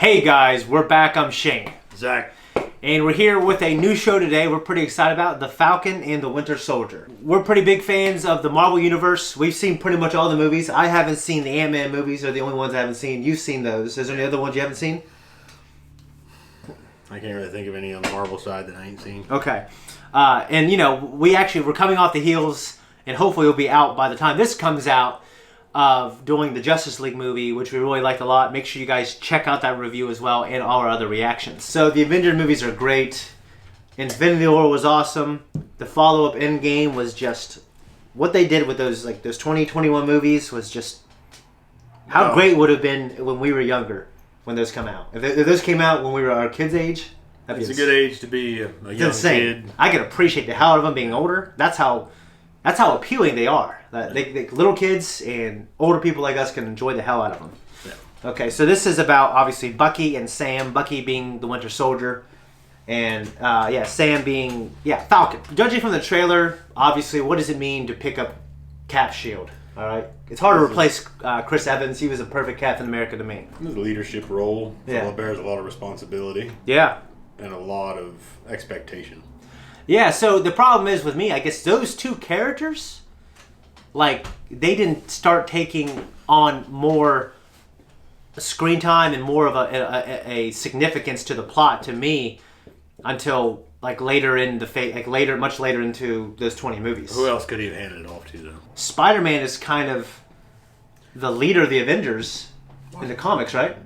Hey guys, we're back. I'm Shane. Zakk. And we're here with a new show today we're pretty excited about, The Falcon and the Winter Solider. We're pretty big fans of the Marvel Universe. We've seen pretty much all the movies. I haven't seen the Ant-Man movies. They're the only ones I haven't seen. You've seen those. Is there any other ones you haven't seen? I can't really think of any on the Marvel side that I ain't seen. Okay. And, you know, we're coming off the heels, and hopefully it'll be out by the time this comes out, of doing the Justice League movie, which we really liked a lot. Make sure you guys check out that review as well and all our other reactions. So the Avengers movies are great. Infinity War was awesome. The follow-up Endgame was just... What they did with those 2021 movies was just... How great would have been when we were younger, when those come out. If those came out when we were our kids' age... It's a good age to be a young kid. I can appreciate the hell out of them being older. That's how appealing they are. Little kids and older people like us can enjoy the hell out of them. Yeah. Okay, so this is about, obviously, Bucky and Sam. Bucky being the Winter Soldier. And, Sam being, Falcon. Judging from the trailer, obviously, what does it mean to pick up Cap's shield? All right? It's hard to replace Chris Evans. He was a perfect Captain America to me. It was a leadership role. So it bears a lot of responsibility. Yeah. And a lot of expectation. Yeah, so the problem is with me, I guess those two characters, they didn't start taking on more screen time and more of a significance to the plot to me until much later into those 20 movies. Who else could he have handed it off to, though? Spider-Man is kind of the leader of the Avengers in the comics, right?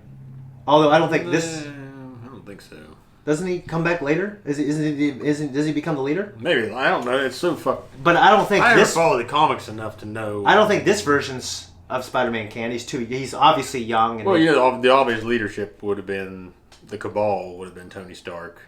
Although I don't think this... I don't think so. Doesn't he come back later? Does he become the leader? Maybe. I don't know. It's so fucked. But I don't think I never follow the comics enough to know. I don't think this version's of Spider-Man can. He's obviously young. And the obvious leadership would have been the Cabal. Would have been Tony Stark.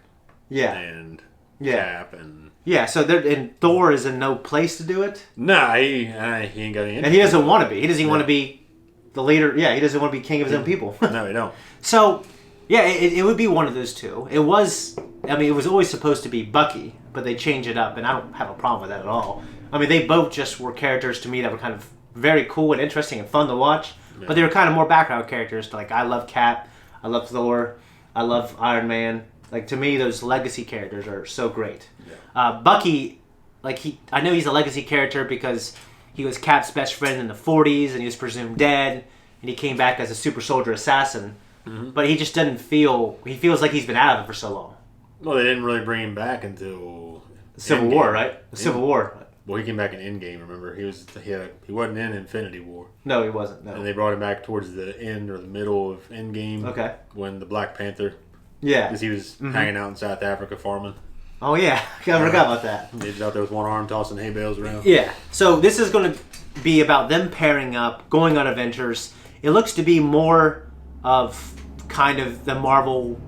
Yeah. And Cap and. Yeah. So and Thor is in no place to do it. Nah, he ain't got any. And he doesn't want to be. He doesn't want to be the leader. Yeah, he doesn't want to be king of his own people. No, he don't. So. Yeah, it would be one of those two. It was always supposed to be Bucky, but they changed it up, and I don't have a problem with that at all. I mean, they both just were characters to me that were kind of very cool and interesting and fun to watch, but they were kind of more background characters. I love Cap, I love Thor, I love Iron Man. To me, those legacy characters are so great. Yeah. Bucky, I know he's a legacy character because he was Cap's best friend in the 40s, and he was presumed dead, and he came back as a super soldier assassin. Mm-hmm. But he just doesn't feel... He feels like he's been out of it for so long. Well, they didn't really bring him back until... Civil War, right? The Civil War. Well, he came back in Endgame, remember? He wasn't in Infinity War. No, he wasn't, no. And they brought him back towards the end or the middle of Endgame. Okay. When the Black Panther... Yeah. Because he was hanging out in South Africa farming. Oh, yeah. I forgot about that. He was out there with one arm tossing hay bales around. Yeah. So this is going to be about them pairing up, going on adventures. It looks to be more of... kind of the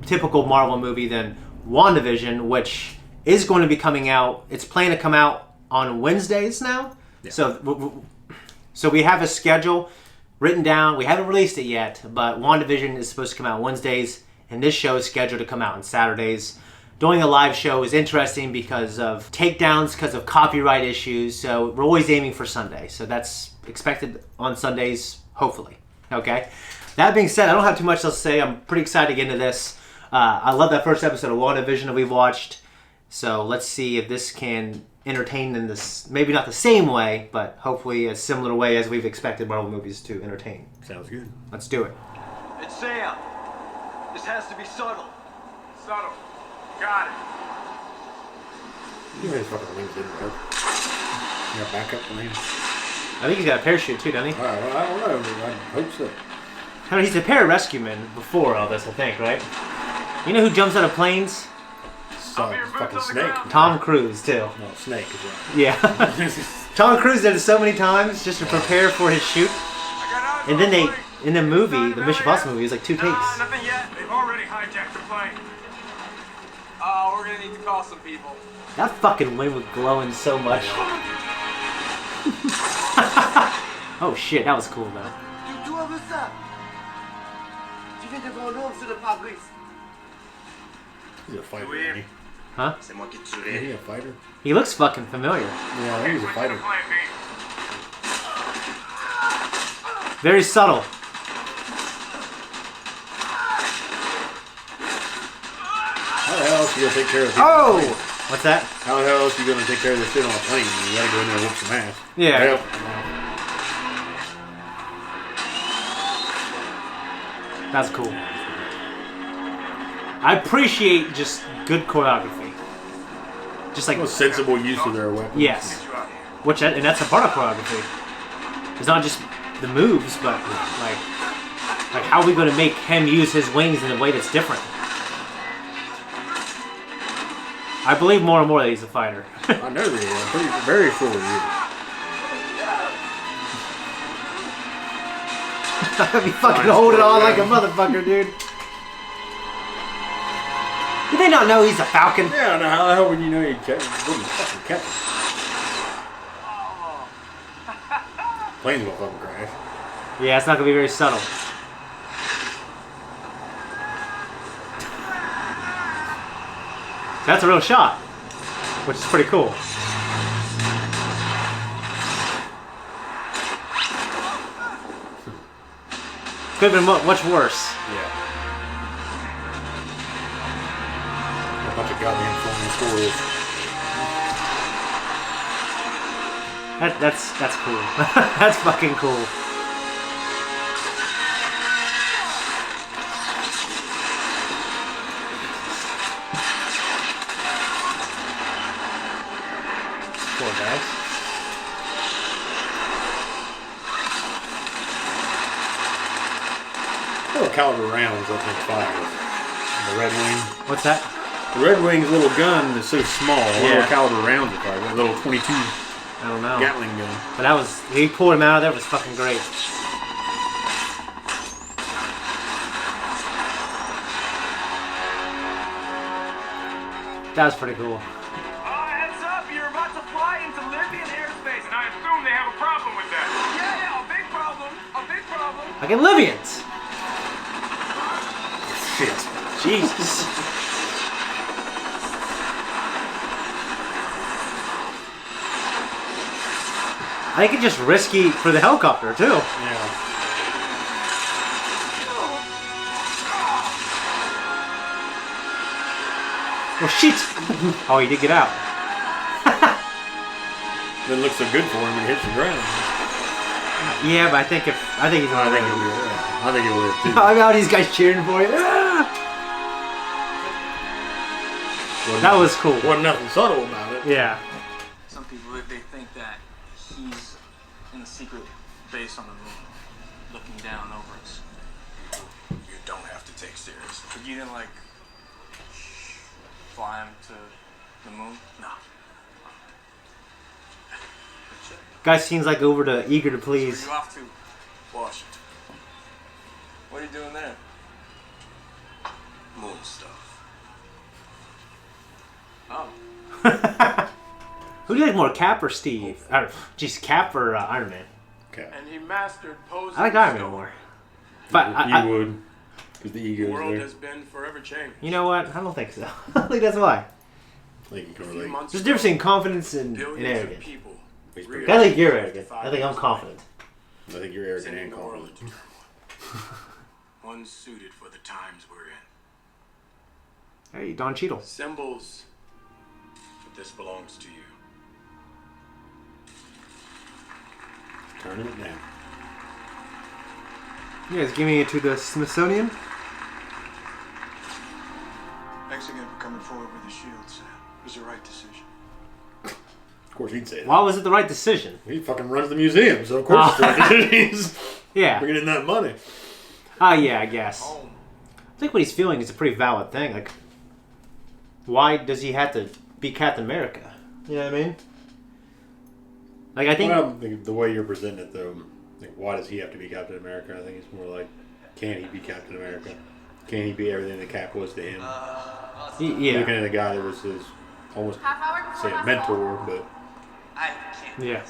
typical Marvel movie than WandaVision, which is going to be coming out. It's planned to come out on Wednesdays now. Yeah. So we have a schedule written down. We haven't released it yet, but WandaVision is supposed to come out Wednesdays, and this show is scheduled to come out on Saturdays. Doing a live show is interesting because of takedowns, because of copyright issues, so we're always aiming for Sunday. So that's expected on Sundays, hopefully. Okay? That being said, I don't have too much else to say. I'm pretty excited to get into this. I love that first episode of WandaVision that we've watched. So let's see if this can entertain in this, maybe not the same way, but hopefully a similar way as we've expected Marvel movies to entertain. Sounds good. Let's do it. It's Sam. This has to be subtle. Subtle. Got it. You guys fucking wings didn't work. You got backup plans? I think he's got a parachute too, doesn't he? I don't know. I hope so. I mean, he's a pararescueman before all this, I think, right? You know who jumps out of planes? Fucking Snake. Tom Cruise, too. No, Snake is right. Yeah. Tom Cruise did it so many times just to prepare for his shoot. And then in the movie, the Mission Impossible movie, it was like 2 takes. Nothing yet. They've already hijacked the plane. Oh, we're gonna need to call some people. That fucking wing was glowing so much. Oh shit, that was cool though. He's a fighter, isn't he? Huh? Is he a fighter? He looks fucking familiar. Yeah, I think he's a fighter. Very subtle. you gonna take care of? Oh! What's that? How the hell else are you gonna take care of this shit on a plane? You gotta go in there and whoop some ass. Yeah. Yep. That's cool. I appreciate just good choreography. Just like Sensible use of their weapons. yes, and that's a part of choreography. It's not just the moves, but like how are we going to make him use his wings in a way that's different? I believe more and more that he's a fighter. I know that. I'm very sure he is. I'd be fucking holding on like a motherfucker, dude. Did they not know he's a Falcon? Yeah, now how the hell would you know you'd catch him? Wouldn't fucking catch him. Plane's gonna fucking crash. Yeah, it's not gonna be very subtle. That's a real shot, which is pretty cool. Could have been much worse. Yeah. A bunch of goddamn flying squirrels. That's cool. That's fucking cool. Poor guys. Little caliber rounds, I think, fires. The Red Wing. What's that? The Red Wing's little gun is so small. Yeah. Little caliber rounds it fires. That little 22 I don't know. Gatling gun. But that was he pulled him out of there. It was fucking great. That was pretty cool. Heads up, you're about to fly into Libyan airspace, and I assume they have a problem with that. Yeah, a big problem. A big problem. Like in Libyans. Shit. Jesus. I think it's just risky for the helicopter too. Yeah. Oh shit! Oh, he did get out. Doesn't look so good for him when he hits the ground. Yeah, but I think he's I think gonna he'll win. be there. I think he'll live too. I'm out. These guys cheering for you. Ah! That was cool. Wasn't nothing subtle about it. Yeah. Some people, they think that he's in a secret base on the moon, looking down over us. You don't have to take serious. But you didn't, like, fly him to the moon? No. Guy seems like eager to Where please. you off to? Washington. What are you doing there? Moon stuff. Oh. Who do you like more, Cap or Steve? Jeez, Cap or Iron Man? Okay. And he mastered posing. I like Iron Man more. But You would. Because the The ego's world there. has been forever changed. you know what? I don't think so. I don't think that's why. I think you can relate. Months There's a difference between confidence and billions of arrogance. people. He's pretty- I think you're arrogant. I think I'm confident. I think you're arrogant Sending and the world confident. into turmoil. Unsuited for the times we're in. Hey, Don Cheadle. Symbols. But this belongs to you. Turning it down. You guys giving it to the Smithsonian? Thanks again for coming forward with the shield, Sam. It was the right decision. Of course he'd say that. Why was it the right decision? He fucking runs the museum, so of course he's Yeah. bringing in that money. Yeah, I guess. I think what he's feeling is a pretty valid thing. Like, why does he have to be Captain America? You know what I mean? Like, I think... Well, the way you're presenting it, though, like, why does he have to be Captain America? I think it's more like, can he be Captain America? Can he be everything that Cap was to him? yeah. Looking at a guy that was his, almost, say, a mentor, but... I can't. Yeah.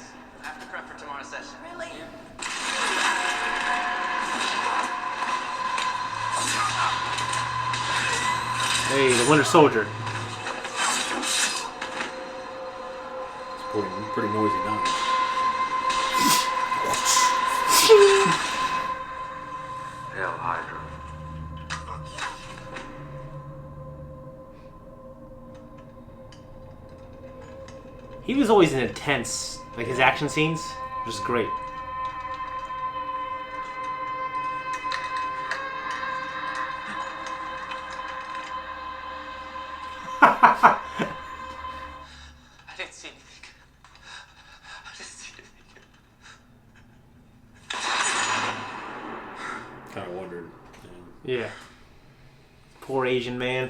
I have to prep for tomorrow's session. Really? Hey, the Winter Soldier. It's pretty noisy now. Hail Hydra. He was always an intense, like his action scenes, just great. I didn't see anything. I didn't see anything. Kind of wondered. Yeah. Poor Asian man.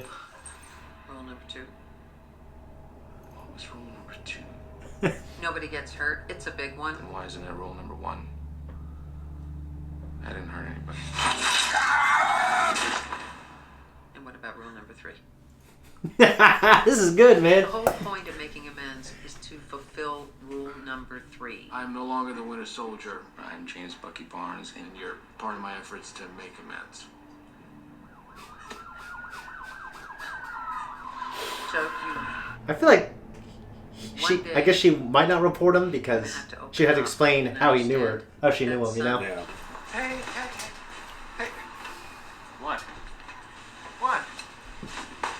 Rule number 2. What was rule number 2? Nobody gets hurt. It's a big one. Then why isn't it rule number 1? I didn't hurt anybody. And what about rule number 3? This is good, man. The whole point of making amends is to fulfill rule number 3. I'm no longer the Winter Soldier. I'm James Bucky Barnes, and you're part of my efforts to make amends. So I feel like One day- I guess she might not report him because have to open she had to up explain and how he knew her. understand How she knew that him, you know? Yeah. Hey. What? What?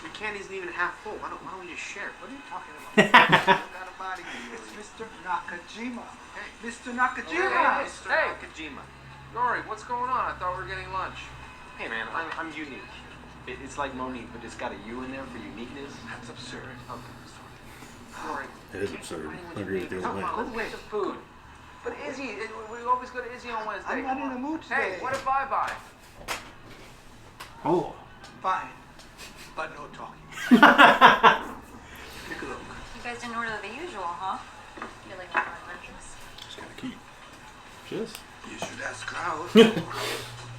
Your candy isn't even half full. Why don't we just share it? What are you talking about? Got a body. It's Mr. Nakajima. Hey. Mr. Hey, Nakajima. Mr. Nakajima. Lori, what's going on? I thought we were getting lunch. Hey man, I'm unique. It's like Monique, but it's got a U in there for uniqueness. That's absurd. Okay, sorry. Lori, It is absurd. I agree with you come on on, that. let's get some food. But Izzy, we always go to Izzy on Wednesday. I'm not in the mood today. Hey, what if I buy? Oh. Fine, but no talking. Take a look. You guys didn't order the usual, huh? You're like one of my lunches. Just gotta keep. Just. You should ask Klaus.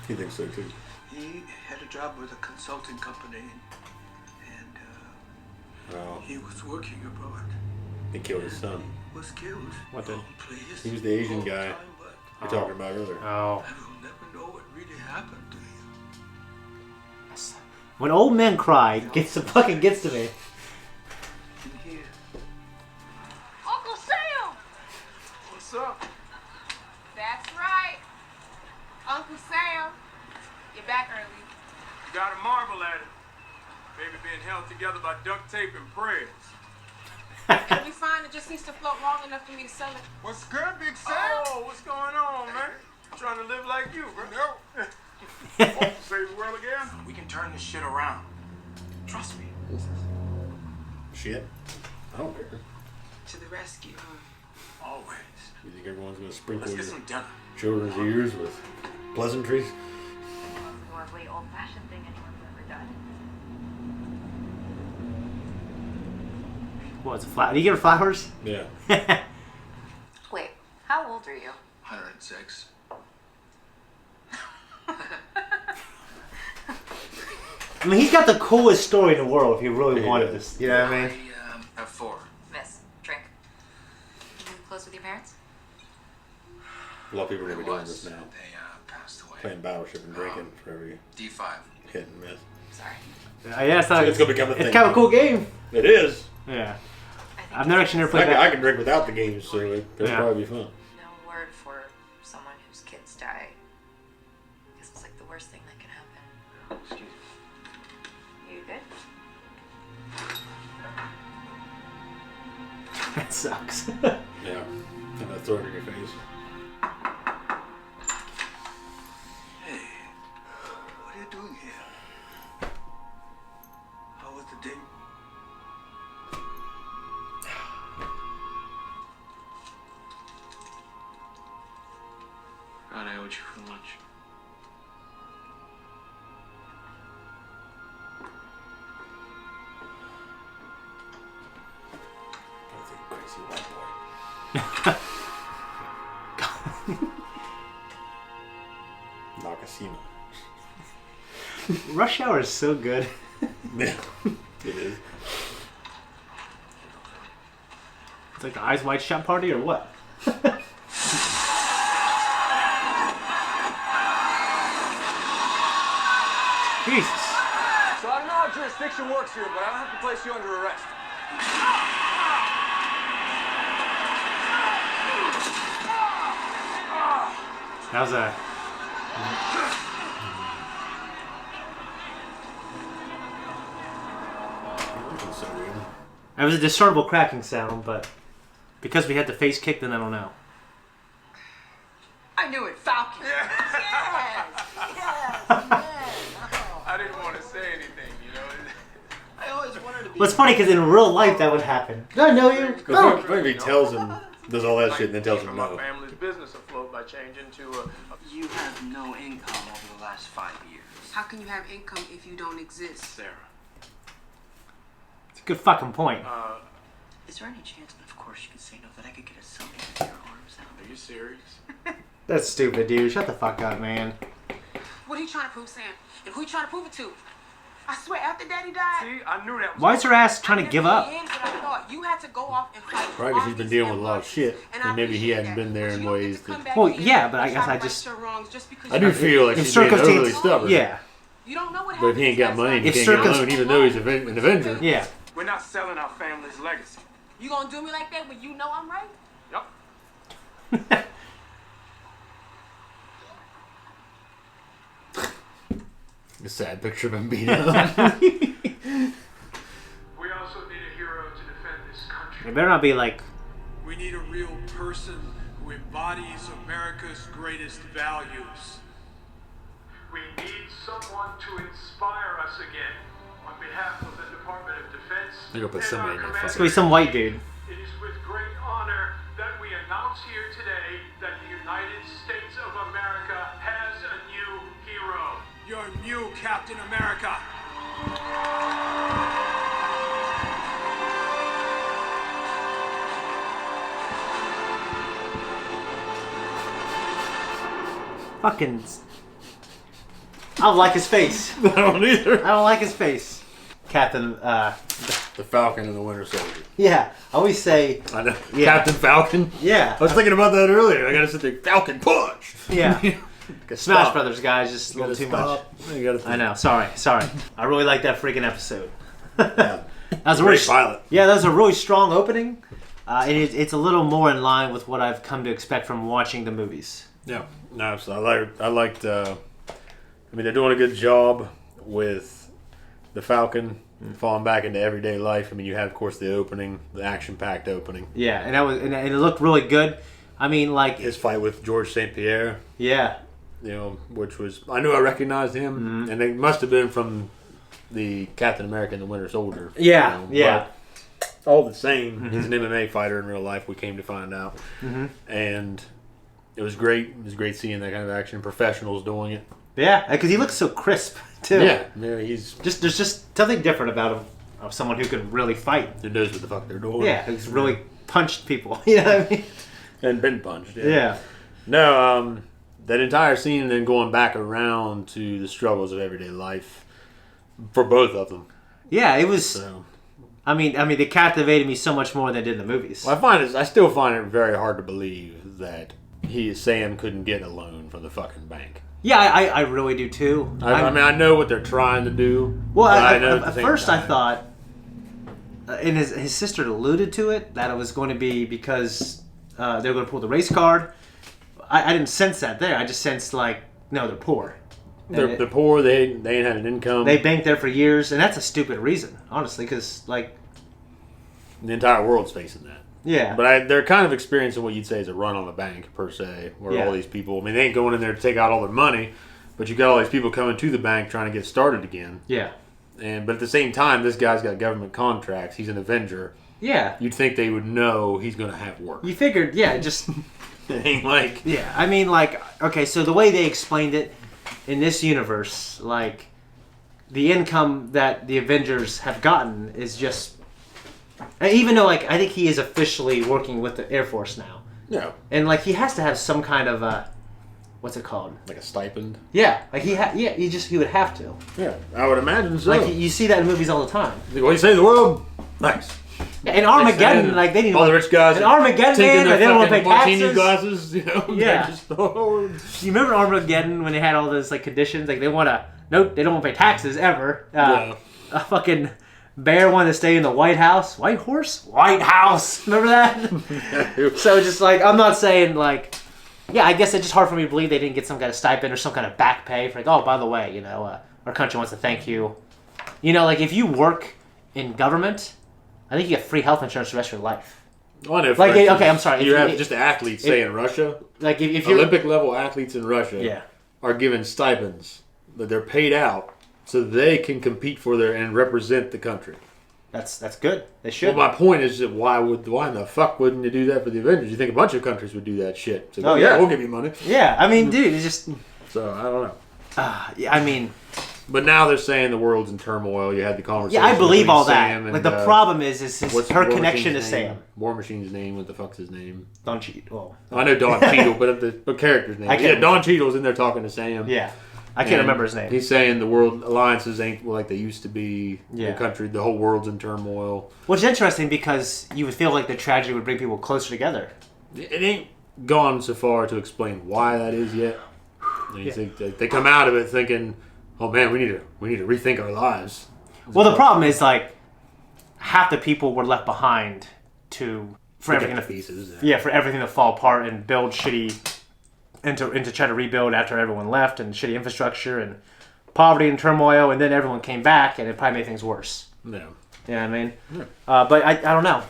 He thinks so too. He had a job with a consulting company, and Oh, he was working abroad. he killed his son. Was killed. What the- Please. He was the Asian guy But we're talking about earlier. Oh. I will never know what really happened to him. When old men cry, fucking gets to me. In here. Uncle Sam! What's up? That's right. Uncle Sam, you're back early. Gotta marvel at it. Baby being held together by duct tape and prayers. It'll be fine. It just needs to float long enough for me to sell it. What's good, Big Sam? Oh, what's going on, man? I'm trying to live like you, bro. No. Save the world again? We can turn this shit around. Trust me. Shit. I don't care. To the rescue. Always. You think everyone's gonna sprinkle Let's get your some dinner. children's ears with pleasantries? It's the most lovely old-fashioned thing anyone's ever done. What, it's a flower? Did you give her flowers? Yeah. Wait, how old are you? 106. I mean, he's got the coolest story in the world if he really He wanted does. this. You know what I mean? I have 4. Miss, drink. You close with your parents? A lot of people are gonna be doing Was. this now. They passed away. Playing Battleship and drinking for every D5. hit and miss. Sorry. Yeah, it's not. It's gonna become a thing. It's kind of a cool game. It is. Yeah. I think I've never actually never played I that. can drink without the games, so it'll Yeah. probably be fun. No word for someone whose kids die. I guess it's like the worst thing that can happen. Excuse me. You good? That sucks. Yeah. And I throw it in your face. Hey, what are you doing here? How was the date? God, I owe you for lunch. I think crazy white boy. Nakajima. Rush Hour is so good. Yeah. It is. It's like the Eyes Wide Shut party or what? Jesus. So I don't know how jurisdiction works here, but I don't have to place you under arrest. That was a. Looking so good. It was a discernible cracking sound, but Because we had the face kick, then I don't know. I knew it, Falcon. Yes, yes, man. Oh. I didn't want to say anything, you know. I always wanted to be. Well, it's funny because in real life that would happen. Did I know you? Because what if he tells him, does all that shit, and then tells him Keeping my no? family's business afloat by changing to a You have no income over the last 5 years. How can you have income if you don't exist? Sarah. It's a good fucking point. Is there any chance, and of course you can say no, that I could get a something with your arms out? Are you serious? That's stupid, dude. Shut the fuck up, man. What are you trying to prove, Sam? And who you trying to prove it to? I swear, after Daddy died. See, I knew that was. Why is her ass trying to give up? I thought you had to go off and fight. Probably because he's been dealing with a lot of shit, and maybe he hadn't been there in ways that. Well, yeah, but I guess I just. I do feel like In he's being overly circumstances- stubborn. Yeah. You don't know what But if he ain't got money, he If can't get a circum- loan, even though he's an Avenger. Yeah. We're not selling our family's legacy. You gonna do me like that when you know I'm right? Yep. A sad picture of him beating up. We also need a hero to defend this country. It better not be like. We need a real person who embodies America's greatest values. We need someone to inspire us again. On behalf of the Department of Defense, They're gonna put somebody in that It's gonna be some white dude. it is with great honor that we announce here today that the United States of America has a new hero. Your new Captain America. Fucking. I don't like his face. I don't either. I don't like his face. Captain. The Falcon and the Winter Soldier. Yeah. I always say. I know. Yeah. Captain Falcon. Yeah. I was thinking about that earlier. I gotta sit there. Falcon punch. Yeah. Gotta Smash stop. Brothers guys, just a little too much. You gotta I know. Sorry. I really like that freaking episode. Yeah. That was a Great really, pilot. Yeah, that was a really strong opening. And it's a little more in line with what I've come to expect from watching the movies. Yeah. No, so I liked. I mean, they're doing a good job with the Falcon falling back into everyday life. I mean, you had, of course, the opening, the action-packed opening. Yeah, and it looked really good. I mean, like His fight with George St. Pierre. yeah, You know, which was I knew I recognized him, and they must have been from the Captain America and the Winter Soldier. Yeah, you know, yeah. but all the same, he's an MMA fighter in real life. We came to find out, and it was great. It was great seeing that kind of action. Professionals doing it. yeah, because he looks so crisp too. Yeah, he's there's just something different about him, of someone who can really fight. who knows what the fuck they're doing. Yeah, who's really punched people. You know what I mean? and been punched. Yeah. No, that entire scene and then going back around to the struggles of everyday life for both of them. Yeah, it was. So, I mean, they captivated me so much more than they did in the movies. well, I still find it very hard to believe that Sam couldn't get a loan from the fucking bank. Yeah, I really do too. I mean, I know what they're trying to do. Well, but I know at first I thought, and his sister alluded to it, that it was going to be because they were going to pull the race card. I didn't sense that there. I just sensed like, no, they're poor. they're poor. They ain't had an income. They banked there for years, and that's a stupid reason, honestly, because like, the entire world's facing that. yeah, But they're kind of experiencing what you'd say is a run on the bank, per se, where Yeah. all these people, I mean, they ain't going in there to take out all their money, but you got all these people coming to the bank trying to get started again. yeah, But at the same time, this guy's got government contracts. He's an Avenger. yeah. You'd think they would know he's going to have work. You figured, yeah, just It ain't like... yeah. I mean, like, okay, so the way they explained it in this universe, like, the income that the Avengers have gotten is just. Even though, like, I think he is officially working with the Air Force now. Yeah. And, like, he has to have some kind of, what's it called? Like a stipend. Yeah, like, he would have to. Yeah, I would imagine so. Like, you see that in movies all the time. What you say the world? Nice. In Armageddon, like, they didn't all the rich guys. in Armageddon, taking man, their they don't want to pay fucking martini taxes. glasses, you know? Yeah. Just, oh, You remember Armageddon when they had all those, like, conditions? Like, they want to, nope, they don't want to pay taxes ever. yeah. A fucking bear wanted to stay in the White House. White horse? White House. Remember that? So just like, I'm not saying like, yeah, I guess it's just hard for me to believe they didn't get some kind of stipend or some kind of back pay for like, oh, by the way, you know, our country wants to thank you. You know, like if you work in government, I think you get free health insurance the rest of your life. Oh, I know. Like, instance, okay, I'm sorry. You have just athletes, say in Russia. Like if you're Olympic level athletes in Russia are given stipends that they're paid out so they can compete for and represent the country. That's good. They should. Well, my point is that why in the fuck wouldn't you do that for the Avengers? You think a bunch of countries would do that shit? So, we'll give you money. Yeah, I mean, dude, it's just. So I don't know. Yeah, I mean. But now they're saying the world's in turmoil. You had the conversation. Yeah, I believe all that. Sam Like the problem is what's her War connection to Machine's Sam. name? War Machine's name. What the fuck's his name? Don Cheadle. I know Don Cheadle, but the character's name. Don Cheadle's in there talking to Sam. Yeah, I can't remember his name. He's saying the world alliances ain't like they used to be. The country, the whole world's in turmoil. Which is interesting because you would feel like the tragedy would bring people closer together. It ain't gone so far to explain why that is yet. And you think they come out of it thinking, "Oh man, we need to rethink our lives." Well, the problem is like half the people were left behind for everything to pieces. For everything to fall apart and build shitty and to try to rebuild after everyone left and shitty infrastructure and poverty and turmoil, and then everyone came back and it probably made things worse. No. You know what I mean? Yeah. But I don't know.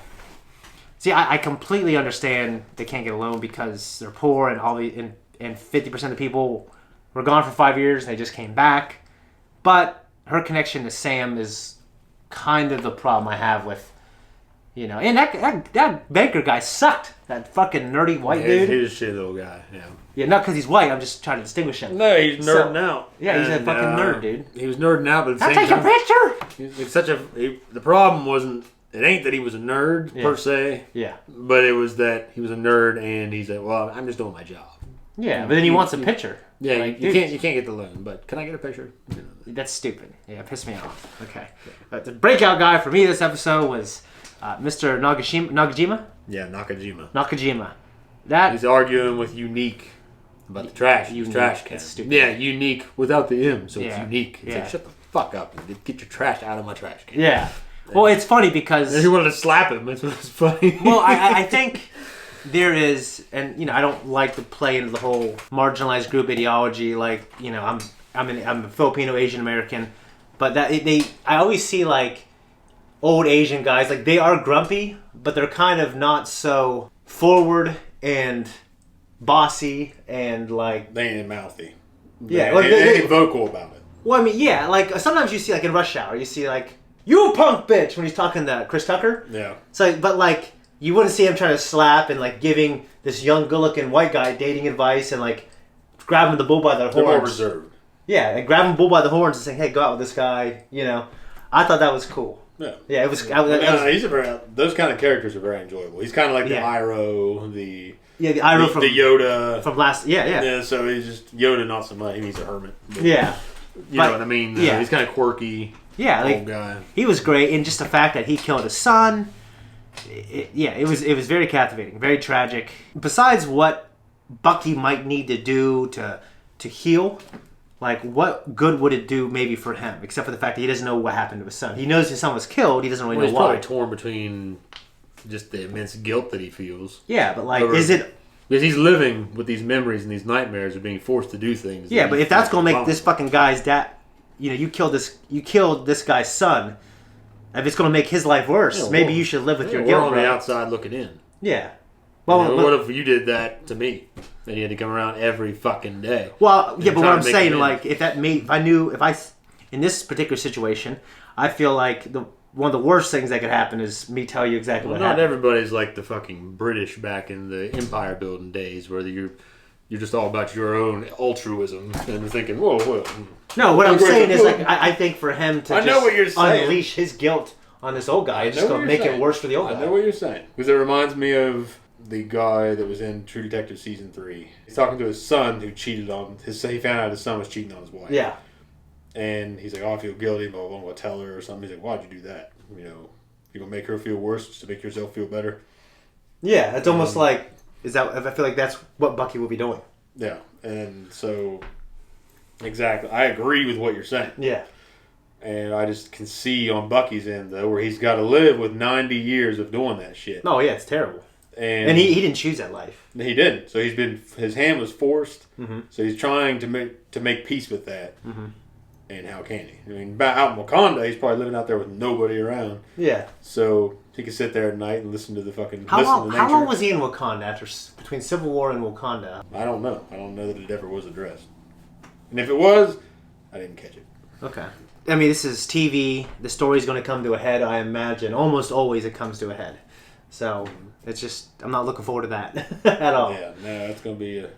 See, I completely understand they can't get a loan because they're poor and and 50% of the people were gone for 5 years and they just came back. But her connection to Sam is kind of the problem I have with, and that banker guy sucked. That fucking nerdy white dude. He's a shit little guy, yeah. Yeah, not because he's white. I'm just trying to distinguish him. No, he's nerding out. Yeah, he's a fucking nerd, dude. He was nerding out, but at the I'll same take time, a picture! The problem wasn't, it ain't that he was a nerd, per se. Yeah. But it was that he was a nerd and he's like, well, I'm just doing my job. Yeah, but then he wants a picture. Yeah, like, you can't get the loan, but can I get a picture? That's stupid. Yeah, it pissed me off. Okay. But the breakout guy for me this episode was Mr. Nakajima? Yeah, Nakajima. That he's arguing with Unique about the trash. Trash can. That's stupid. Yeah, Unique without the M, so it's Unique. It's like, shut the fuck up and get your trash out of my trash can. Yeah. Well, it's funny because... He wanted to slap him. That's what's funny. Well, I think... There is, and I don't like to play into the whole marginalized group ideology. Like, I'm a Filipino Asian American, but I always see like old Asian guys, like they are grumpy, but they're kind of not so forward and bossy and like they ain't mouthy. Yeah, they ain't vocal about it. Well, I mean, yeah, like sometimes you see like in Rush Hour, you see like you punk bitch when he's talking to Chris Tucker. Yeah. So, but like. You wouldn't see him trying to slap and like giving this young, good-looking white guy dating advice and like grabbing the bull by the horns. They're more reserved. Yeah, like grabbing bull by the horns and saying, "Hey, go out with this guy." I thought that was cool. Yeah, yeah, it was. Those kind of characters are very enjoyable. He's kind of like the Iroh, the Iroh from the Yoda from last. Yeah. So he's just Yoda, not so much. He's a hermit. But, yeah, you know what I mean. He's kind of quirky. Yeah, old guy. He was great, and just the fact that he killed his son. It was very captivating, very tragic. Besides what Bucky might need to do to heal, like what good would it do maybe for him? Except for the fact that he doesn't know what happened to his son. He knows his son was killed. He doesn't really know he's why. He's probably torn between just the immense guilt that he feels. Yeah, but like, is it? Because he's living with these memories and these nightmares of being forced to do things. Yeah, but if that's gonna make this fucking guy's dad, you killed this guy's son. If it's going to make his life worse, maybe you should live with your guilt. We're on the outside looking in. Yeah. Well, what if you did that to me? And you had to come around every fucking day. Well, yeah, but what I'm saying, like, in this particular situation, I feel like one of the worst things that could happen is me tell you exactly what happened. Not everybody's like the fucking British back in the empire building days, where you're just all about your own altruism and thinking, whoa. No, what I'm saying is, like, I think for him to unleash his guilt on this old guy, it's just going to make it worse for the old guy. I know what you're saying. Because it reminds me of the guy that was in True Detective Season 3. He's talking to his son who cheated on he found out his son was cheating on his wife. Yeah. And he's like, I feel guilty, but I won't go tell her or something. He's like, why'd you do that? You're going to make her feel worse just to make yourself feel better? Yeah, it's almost like, I feel like that's what Bucky will be doing. Yeah, and so... Exactly. I agree with what you're saying. Yeah. And I just can see on Bucky's end, though, where he's got to live with 90 years of doing that shit. Oh, yeah, it's terrible. And he didn't choose that life. He didn't. So his hand was forced. Mm-hmm. So he's trying to make peace with that. Mm-hmm. And how can he? I mean, out in Wakanda, he's probably living out there with nobody around. Yeah. So He could sit there at night and listen to the fucking. How listen long? to How nature. long was he in Wakanda between Civil War and Wakanda? I don't know. I don't know that it ever was addressed. And if it was, I didn't catch it. Okay. I mean, this is TV. The story's going to come to a head, I imagine. Almost always it comes to a head. So it's just, I'm not looking forward to that at all. Yeah, no, it's going to be a...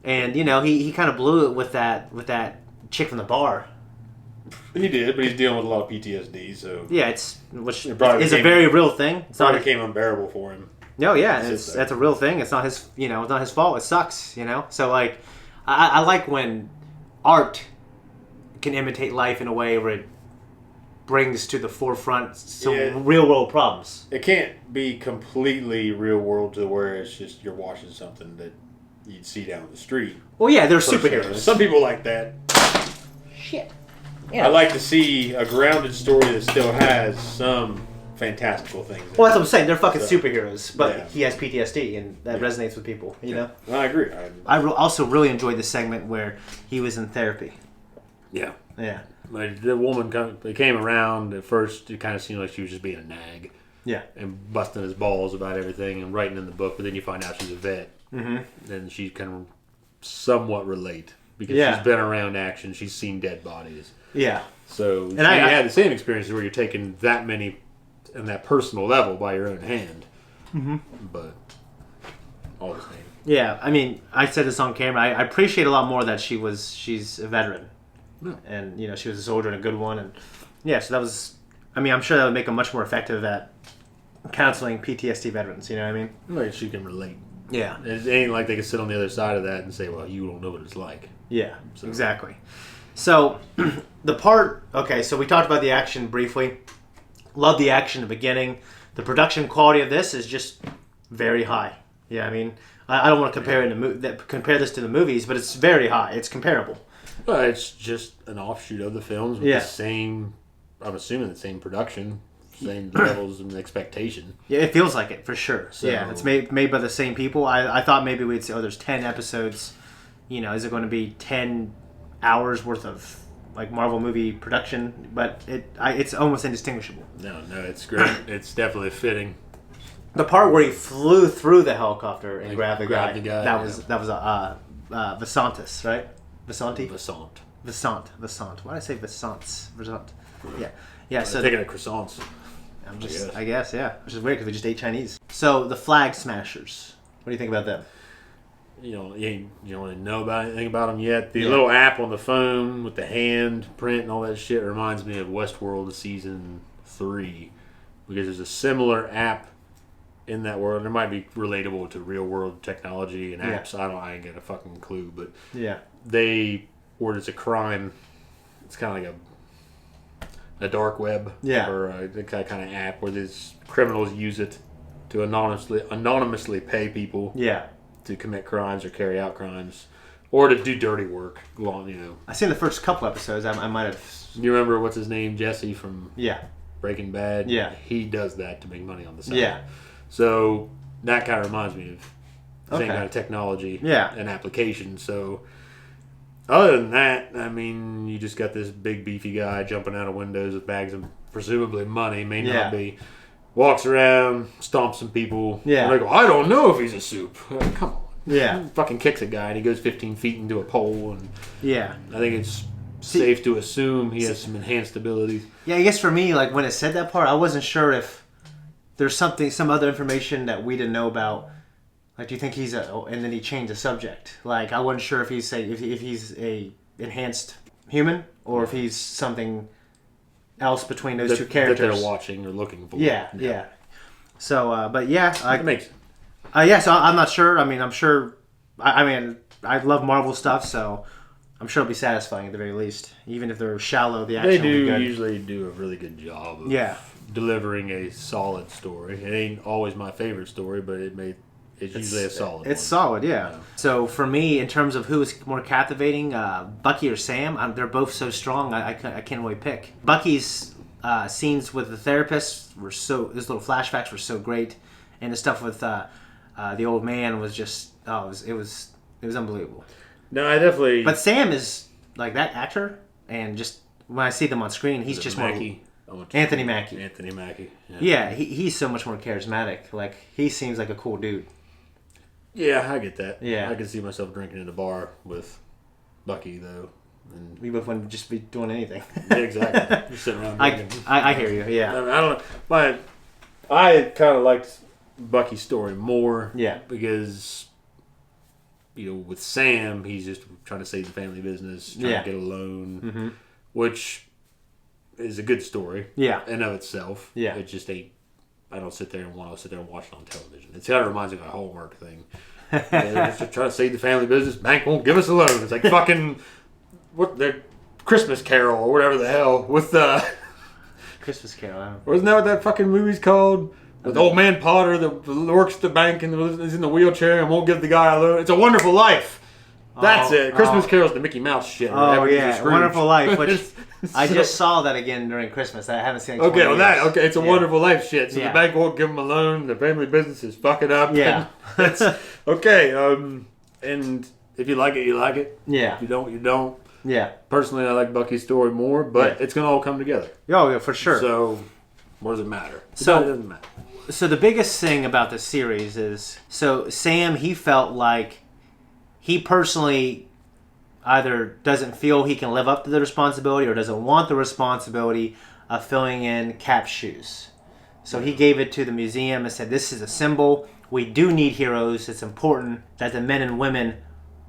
And, you know, he kind of blew it with that chick from the bar. He did, but he's dealing with a lot of PTSD, so... Yeah, which It probably is a became- very real thing. It's Probably not became unbearable for him. No, yeah, It's that's a real thing. It's not his, it's not his fault. It sucks, So like, I like when art can imitate life in a way where it brings to the forefront some real world problems. It can't be completely real world to where it's just you're watching something that you'd see down the street. Well, yeah, they're For superheroes. sure. Some people like that. Shit. I like to see a grounded story that still has some fantastical things. in Well, that's it. what I'm saying. They're fucking So, superheroes, but yeah. he has PTSD, and that resonates with people. You know. I agree. Also really enjoyed the segment where he was in therapy. Yeah. Yeah. Like the woman they came around at first. It kind of seemed like she was just being a nag. Yeah. And busting his balls about everything and writing in the book, but then you find out she's a vet, and she can somewhat relate because she's been around action. She's seen dead bodies. Yeah. So And she I had the same experiences where you're taking that many in that personal level by your own hand. But all the same. Yeah, I mean, I said this on camera. I appreciate a lot more that she's a veteran, and she was a soldier and a good one, and yeah. So that was, I mean, I'm sure that would make them much more effective at counseling PTSD veterans. You know what I mean? Like she can relate. Yeah. It ain't like they can sit on the other side of that and say, "Well, you don't know what it's like." Yeah. Exactly. So the part. Okay, so we talked about the action briefly. Love the action in the beginning. The production quality of this is just very high. Yeah, I mean, I don't want to compare this to the movies, but it's very high. It's comparable. Well, it's just an offshoot of the films with the same. I'm assuming the same production, same levels and expectation. Yeah, it feels like it for sure. So, yeah, it's made by the same people. I thought maybe we'd say, there's 10 episodes. Is it going to be 10 hours worth of like Marvel movie production? But it's almost indistinguishable. No, it's great. It's definitely fitting. The part where he flew through the helicopter and grabbed the guy. That was Vasantis, right? Vasanti? Vasant. Why did I say Vasant? Yeah. Yeah, so taking a croissants. I guess, yeah. Which is weird because we just ate Chinese. So the Flag Smashers. What do you think about them? You don't really know about anything about them yet. The little app on the phone with the hand print and all that shit reminds me of Westworld season 3 because there's a similar app in that world. It might be relatable to real world technology and apps. I ain't got a fucking clue, but where it's a crime. It's kind of like a dark web or a kind of app where these criminals use it to anonymously pay people to commit crimes or carry out crimes or to do dirty work. I've seen the first couple episodes. I might have. You remember what's his name? Jesse from Breaking Bad? Yeah. He does that to make money on the side. Yeah. So that kind of reminds me of the same kind of technology and application. So other than that, I mean, you just got this big beefy guy jumping out of windows with bags of presumably money, may not be. Walks around, stomps some people. Yeah. And they go, I don't know if he's a soup. Come on. Yeah. He fucking kicks a guy and he goes 15 feet into a pole. And I think it's safe to assume he has some enhanced abilities. Yeah, I guess for me, like when it said that part, I wasn't sure if there's some other information that we didn't know about. Like, do you think and then he changed the subject. Like, I wasn't sure if he's a enhanced human or if he's something else between those two characters that they're watching or looking for. Yeah. So, but yeah, it makes sense. So I'm not sure. I mean, I'm sure. I mean, I love Marvel stuff, so I'm sure it'll be satisfying at the very least, even if they're shallow. The action they will be good. Usually do a really good job of delivering a solid story. It ain't always my favorite story, but it's usually a solid. It's solid, yeah. So for me, in terms of who is more captivating, Bucky or Sam, they're both so strong. I can't really pick. Bucky's scenes with the therapist his little flashbacks were so great, and the stuff with the old man was just it was unbelievable. No, I definitely. But Sam is like that actor, and just when I see them on screen, he's just Mackie? Anthony Mackie. Anthony Mackie. Yeah, he's so much more charismatic. Like, he seems like a cool dude. Yeah, I get that. Yeah. I can see myself drinking in a bar with Bucky, though. And We both wouldn't just be doing anything. yeah, exactly. Just sitting around drinking. I hear you, yeah. I don't know. I kind of liked Bucky's story more. Yeah. Because, with Sam, he's just trying to save the family business, trying to get a loan, which is a good story. Yeah. In of itself. Yeah. It just ain't. I don't sit there and want to sit there and watch it on television. It kind of reminds me of a Hallmark thing. They're just trying to save the family business. Bank won't give us a loan. It's like fucking the Christmas Carol or whatever the hell with the Christmas Carol. wasn't that what that fucking movie's called? With old man Potter that works at the bank and is in the wheelchair and won't give the guy a loan. It's a Wonderful Life. That's it. Christmas Carol's the Mickey Mouse shit. Oh yeah, Wonderful Life. Which I just saw that again during Christmas. I haven't seen it. It's a Wonderful Life shit. So the bank won't give them a loan. The family business is fucking up. Yeah. It's okay. And if you like it, you like it. Yeah. If you don't, you don't. Yeah. Personally, I like Bucky's story more, but it's gonna all come together. Oh yeah, for sure. So, what does it matter? It doesn't matter. So the biggest thing about the series is, Sam, he felt like he personally either doesn't feel he can live up to the responsibility or doesn't want the responsibility of filling in Cap's shoes. So he gave it to the museum and said, this is a symbol. We do need heroes. It's important that the men and women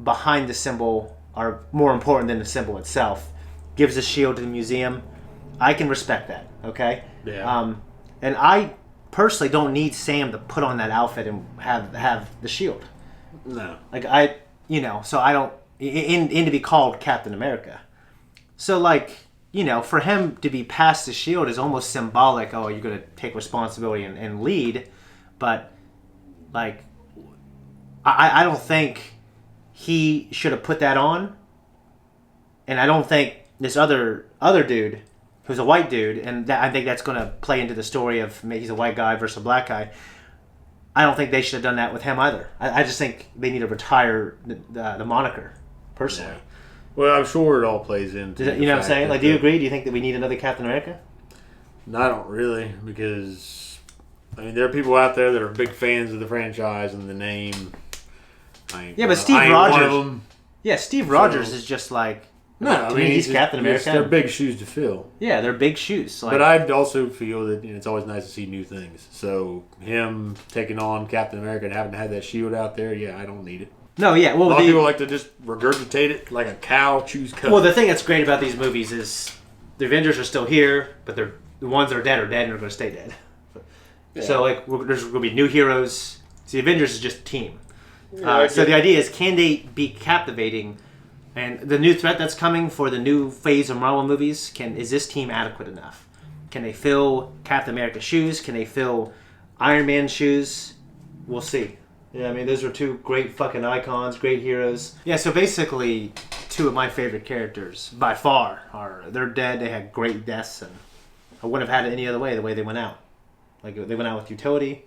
behind the symbol are more important than the symbol itself. Gives the shield to the museum. I can respect that, okay? Yeah. And I personally don't need Sam to put on that outfit and have the shield. No. Like, so I don't... In to be called Captain America. So, for him to be past the shield is almost symbolic. Oh, you're going to take responsibility and lead. But, I don't think he should have put that on. And I don't think this other dude, who's a white dude, and I think that's going to play into the story of maybe he's a white guy versus a black guy. I don't think they should have done that with him either. I just think they need to retire the moniker, personally. Yeah. Well, I'm sure it all plays into You know what I'm saying? Like, do you agree? Do you think that we need another Captain America? No, I don't really, because there are people out there that are big fans of the franchise and the name. But Steve Rogers. Yeah, Steve Rogers is just like. No, he's Captain America. They're big shoes to fill. Yeah, they're big shoes. But I also feel that it's always nice to see new things. So him taking on Captain America and having to have that shield out there, I don't need it. No, yeah. Well, a lot of people like to just regurgitate it like a cow chews cud. Well, the thing that's great about these movies is the Avengers are still here, but the ones that are dead and are going to stay dead. Yeah. So, there's going to be new heroes. So the Avengers is just a team. So the idea is, can they be captivating? And the new threat that's coming for the new phase of Marvel movies, is this team adequate enough? Can they fill Captain America's shoes? Can they fill Iron Man's shoes? We'll see. Yeah, those are two great fucking icons, great heroes. Yeah, so basically, two of my favorite characters, by far, they're dead. They had great deaths, and I wouldn't have had it any other way, the way they went out. They went out with utility.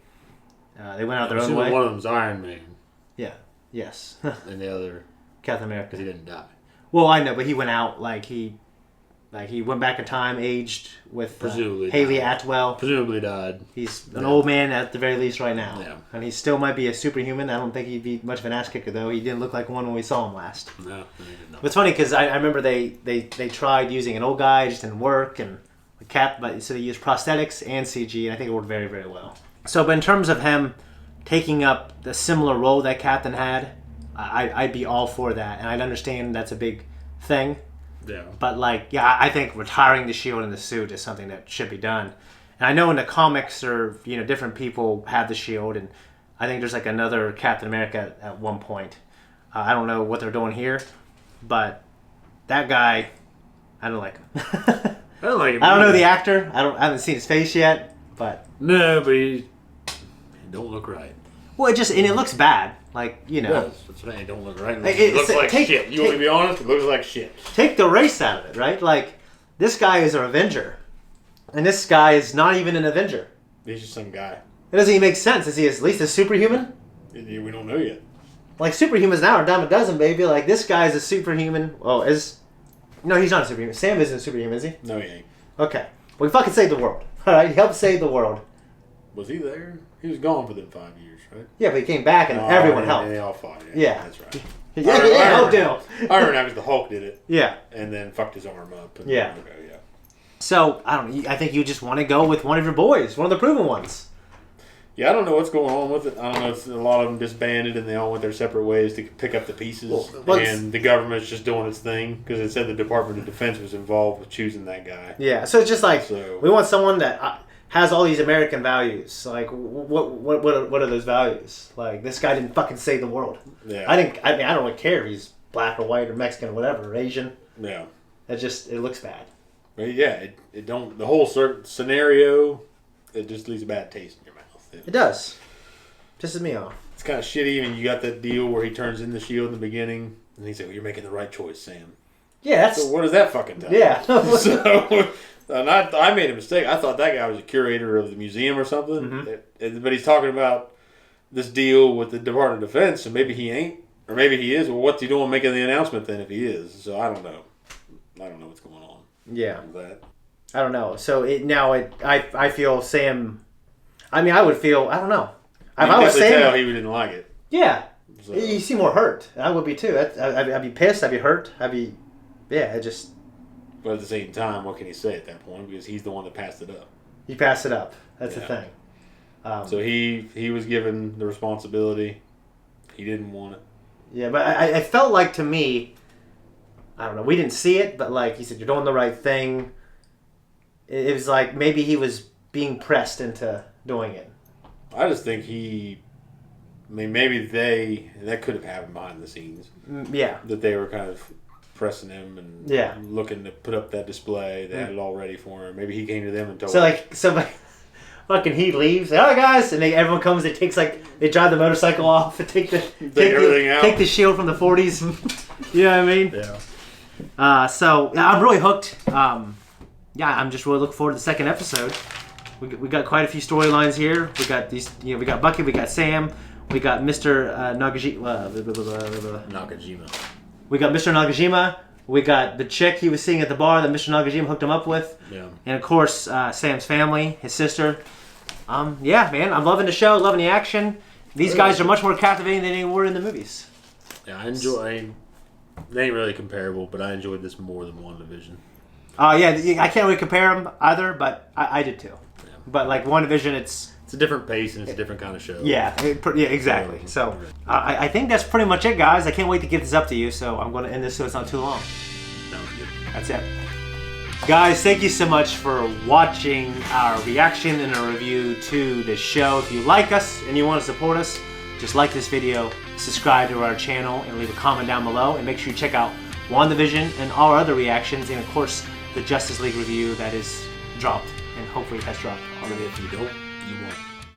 They went out their own way. One of them's Iron Man. Yeah, yes. And the other... Captain America. Because he didn't die. Well, I know, but he went out he went back in time, aged with Haley Atwell. Presumably died. He's an old man at the very least right now. Yeah. And he still might be a superhuman. I don't think he'd be much of an ass kicker, though. He didn't look like one when we saw him last. No, he did not. It's funny because I remember they tried using an old guy, it just didn't work, and so they used prosthetics and CG, and I think it worked very, very well. So, but in terms of him taking up the similar role that Captain had, I'd be all for that, and I'd understand that's a big thing. Yeah. But I think retiring the shield and the suit is something that should be done. And I know in the comics, different people have the shield, and I think there's another Captain America at one point. I don't know what they're doing here, but that guy, I don't like him. I don't like him. I don't know the actor. I haven't seen his face yet, but no, but he don't look right. Well, it looks bad. It does. That's right. It don't look right. It looks like shit. You want me to be honest? It looks like shit. Take the race out of it, right? This guy is an Avenger. And this guy is not even an Avenger. He's just some guy. It doesn't even make sense. Is he at least a superhuman? We don't know yet. Superhumans now are a dime a dozen, baby. This guy is a superhuman. No, he's not a superhuman. Sam isn't a superhuman, is he? No, he ain't. Okay. Well, he fucking saved the world. All right, he helped save the world. Was he there? He was gone for them 5 years, right? Yeah, but he came back and everyone helped. And they all fought. Yeah. That's right. Yeah, helped him. I remember that was the Hulk did it. Yeah. And then fucked his arm up. And, Yeah. Okay, yeah. So, I don't know. I think you just want to go with one of your boys, one of the proven ones. Yeah, I don't know what's going on with it. I don't know if a lot of them disbanded and they all went their separate ways to pick up the pieces. And the government's just doing its thing because it said the Department of Defense was involved with choosing that guy. Yeah, so it's just like we want someone that has all these American values. Like, what are those values? Like, this guy didn't fucking save the world. Yeah. I don't really care if he's black or white or Mexican or whatever, or Asian. Yeah. It looks bad. But yeah, it don't. The whole scenario, it just leaves a bad taste in your mouth. It does. Pisses me off. It's kind of shitty when you got that deal where he turns in the shield in the beginning, and he said, "Well, you're making the right choice, Sam." Yeah, that's. So what does that fucking tell? Yeah. So, and I made a mistake. I thought that guy was a curator of the museum or something. Mm-hmm. But he's talking about this deal with the Department of Defense, so maybe he ain't, or maybe he is. Well, what's he doing making the announcement then if he is? So I don't know. I don't know what's going on. Yeah. With that. I don't know. So I feel Sam. I mean, I would feel. I don't know. If I was Sam, tell he didn't like it. Yeah. So. You seem more hurt. I would be too. I'd be pissed. I'd be hurt. Yeah. I just. But at the same time, what can he say at that point? Because he's the one that passed it up. He passed it up. That's the thing. So he was given the responsibility. He didn't want it. Yeah, but I felt like, to me, I don't know, we didn't see it, but like he said, you're doing the right thing. It was like maybe he was being pressed into doing it. I just think maybe that could have happened behind the scenes. Yeah. That they were kind of pressing him and looking to put up that display. They had it all ready for him. Maybe he came to them and told them. Fucking he leaves. All right, guys, and everyone comes. They drive the motorcycle off and take the shield from the 40s. You know what I mean? Yeah. So I'm really hooked. I'm just really looking forward to the second episode. We got quite a few storylines here. We got these. We got Bucky. We got Sam. We got Mr. Nakajima. We got Mr. Nakajima. We got the chick he was seeing at the bar that Mr. Nakajima hooked him up with. Yeah. And of course, Sam's family, his sister. Yeah, man, I'm loving the show, loving the action. These guys are much more captivating than they were in the movies. Yeah, I enjoy. They ain't really comparable, but I enjoyed this more than WandaVision. Yeah, I can't really compare them either, but I did too. Yeah. But like WandaVision, it's a different pace and it's a different kind of show. Yeah, exactly. So I think that's pretty much it, guys. I can't wait to give this up to you, so I'm going to end this so it's not too long. Sounds good. That's it. Guys, thank you so much for watching our reaction and a review to the show. If you like us and you want to support us, just like this video, subscribe to our channel, and leave a comment down below. And make sure you check out WandaVision and all our other reactions, and of course, the Justice League review that is dropped, and hopefully it has dropped already. If you don't, you won't.